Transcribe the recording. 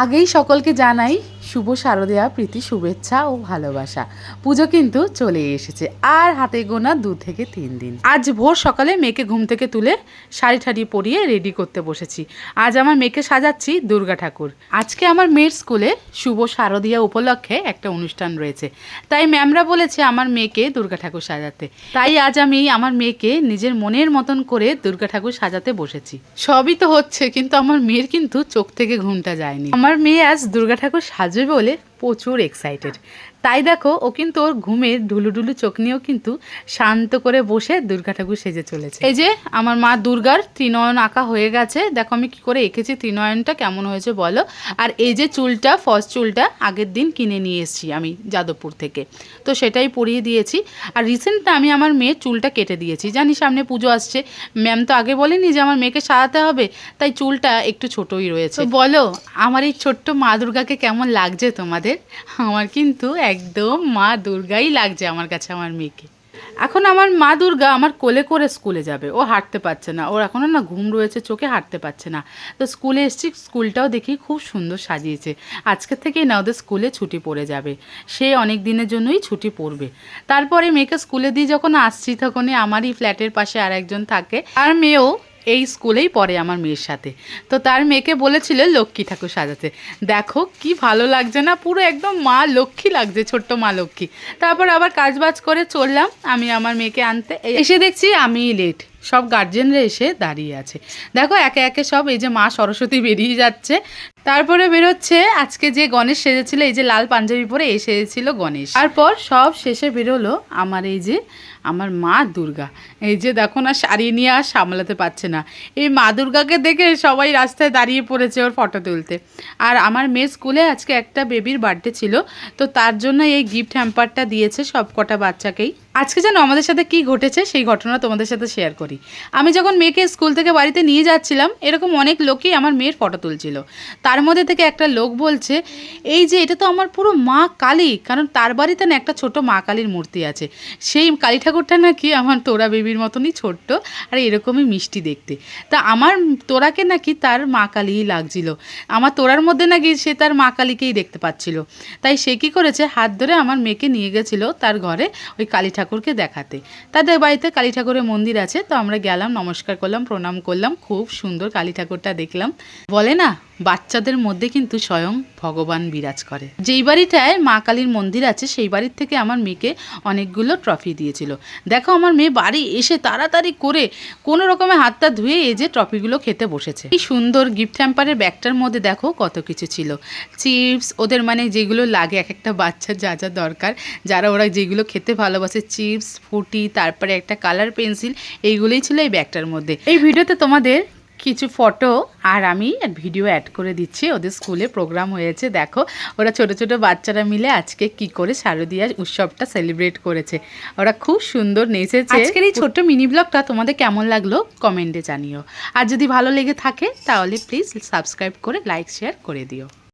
আগেই সকলকে জানাই শুভ শারদীয়া প্রীতি শুভেচ্ছা ও ভালোবাসা। পুজো কিন্তু চলে এসেছে আর হাতে গোনা 2 থেকে 3 দিন। আজ ভোর সকালে মেয়েকে ঘুম থেকে তুলে শাড়ি ঠাড়ি পরিয়ে রেডি করতে বসেছি। আজ আমার মেয়েকে সাজাচ্ছি দুর্গা ঠাকুর। আজকে আমার মেয়ের স্কুলে শুভ শারদীয়া উপলক্ষে একটা অনুষ্ঠান রয়েছে, তাই ম্যামরা বলেছে আমার মেয়েকে দুর্গা ঠাকুর সাজাতে। তাই আজ আমি আমার মেয়েকে নিজের মনের মতন করে দুর্গা ঠাকুর সাজাতে বসেছি। সবই তো হচ্ছে, কিন্তু আমার মেয়ের কিন্তু চোখ থেকে ঘুমটা যায়নি। আমার মেয়ে আজ দুর্গা ঠাকুর সাজবে বলে প্রচুর এক্সাইটেড। তাই দেখো, ও কিন্তু ওর ঘুমের ঢুলুঢুলু চোখ নিয়েও কিন্তু শান্ত করে বসে দুর্গা ঠাকুর সেজে চলেছে। এই যে আমার মা দুর্গার ত্রিনয়ন আঁকা হয়ে গেছে। দেখো আমি কি করে এঁকেছি ত্রিনয়নটা, কেমন হয়েছে বলো। আর এই যে চুলটা, ফলস চুলটা আগের দিন কিনে নিয়ে এসেছি আমি যাদবপুর থেকে, তো সেটাই পরিয়ে দিয়েছি। আর রিসেন্ট আমি আমার মেয়ের চুলটা কেটে দিয়েছি, জানি সামনে পুজো আসছে। ম্যাম তো আগে বলেনি যে আমার মেয়েকে সাজাতে হবে, তাই চুলটা একটু ছোটই রয়েছে। তো বলো আমার এই ছোট্ট মা দুর্গাকে কেমন লাগছে তোমাদের? আমার কিন্তু একদম মা দুর্গাই লাগছে আমার কাছে আমার মেয়েকে। এখন আমার মা দুর্গা আমার কোলে করে স্কুলে যাবে। ও হাঁটতে পারছে না, ওর এখনও না ঘুম রয়েছে চোখে, হাঁটতে পারছে না। তো স্কুলে এসেছি, স্কুলটাও দেখি খুব সুন্দর সাজিয়েছে। আজকে থেকেই না ওদের স্কুলে ছুটি পড়ে যাবে, সে অনেক দিনের জন্যই ছুটি পড়বে। তারপরে মেয়েকে স্কুলে দিয়ে যখন আসছি, তখনই আমারই ফ্ল্যাটের পাশে আর একজন থাকে, আর মেয়েও এই স্কুলেই পড়ে আমার মেয়ের সাথে। তো তার মেয়েকে বলেছিল লক্ষ্মী ঠাকুর সাজাতে। দেখো কি ভালো লাগছে না, পুরো একদম মা লক্ষ্মী লাগছে, ছোট্ট মা লক্ষ্মী। তারপর আবার কাজবাজ করে চললাম আমি আমার মেয়েকে আনতে। এসে দেখছি আমি লেট, সব গার্জেনরা এসে দাঁড়িয়ে আছে। দেখো একে একে সব, এই যে মা সরস্বতী বেরিয়ে যাচ্ছে, তারপরে বেরোচ্ছে আজকে যে গণেশ সেজেছিল, এই যে লাল পাঞ্জাবি পরে এ সেজেছিল গণেশ। তারপর সব শেষে বেরোলো আমার এই যে আমার মা দুর্গা। এই যে দেখো না, শাড়ি নিয়ে আর সামলাতে পারছে না, এই মা দুর্গাকে দেখে সবাই রাস্তায় দাঁড়িয়ে পড়েছে ওর ফটো তুলতে। আর আমার মেয়ের স্কুলে আজকে একটা বেবির বার্থডে ছিল, তো তার জন্য এই গিফট হ্যাম্পারটা দিয়েছে সব কটা বাচ্চাকেই। আজকে যেন আমাদের সাথে কি ঘটেছে সেই ঘটনা তোমাদের সাথে শেয়ার করি। আমি যখন মেয়েকে স্কুল থেকে বাড়িতে নিয়ে যাচ্ছিলাম, এরকম অনেক লোকই আমার মেয়ের ফটো তুলছিল। তার মধ্যে থেকে একটা লোক বলছে, এই যে এটা তো আমার পুরো মা কালী, কারণ তার বাড়িতে না একটা ছোট মা কালীর মূর্তি আছে। সেই কালী ঠাকুরটা নাকি আমার তোরা বেবির মতনই ছোট্ট আর এরকমই মিষ্টি দেখতে। তা আমার তোরাকে নাকি তার মা কালীই লাগছিল, আমার তোরার মধ্যে নাকি সে তার মা কালীকেই দেখতে পাচ্ছিল। তাই সে কী করেছে, হাত ধরে আমার মেয়েকে নিয়ে গেছিলো তার ঘরে ওই কালী ঠাকুরকে দেখাতে। তাদের বাড়িতে কালী ঠাকুরের মন্দির আছে, তো আমরা গেলাম, নমস্কার করলাম, প্রণাম করলাম, খুব সুন্দর কালী ঠাকুরটা দেখলাম। বলে না বাচ্চাদের মধ্যে কিন্তু স্বয়ং ভগবান বিরাজ করে। যেই বাড়িটায় মা কালীর মন্দির আছে সেই বাড়ির থেকে আমার মেয়েকে অনেকগুলো ট্রফি দিয়েছিল। দেখো আমার মেয়ে বাড়ি এসে তাড়াতাড়ি করে কোনো রকমে হাতটা ধুয়ে এই যে ট্রফিগুলো খেতে বসেছে। এই সুন্দর গিফট হ্যাম্পারের ব্যাগটার মধ্যে দেখো কত কিছু ছিল, চিপস, ওদের মানে যেগুলো লাগে এক একটা বাচ্চার যা যা দরকার, যারা ওরা যেগুলো খেতে ভালোবাসে, চিপস, ফুটি, তারপরে একটা কালার পেন্সিল, এইগুলোই ছিল এই ব্যাগটার মধ্যে। এই ভিডিওতে তোমাদের কিছু ফটো আর আমি ভিডিও অ্যাড করে দিচ্ছি। ওদের স্কুলে প্রোগ্রাম হয়েছে, দেখো ওরা ছোট ছোট বাচ্চারা মিলে আজকে কি করে শারদীয়া উৎসবটা সেলিব্রেট করেছে। ওরা খুব সুন্দর নেচেছে। আজকের এই ছোট্ট মিনি ব্লগটা তোমাদের কেমন লাগলো কমেন্টে জানিও। আর যদি ভালো লেগে থাকে তাহলে প্লিজ সাবস্ক্রাইব করে লাইক শেয়ার করে দিও।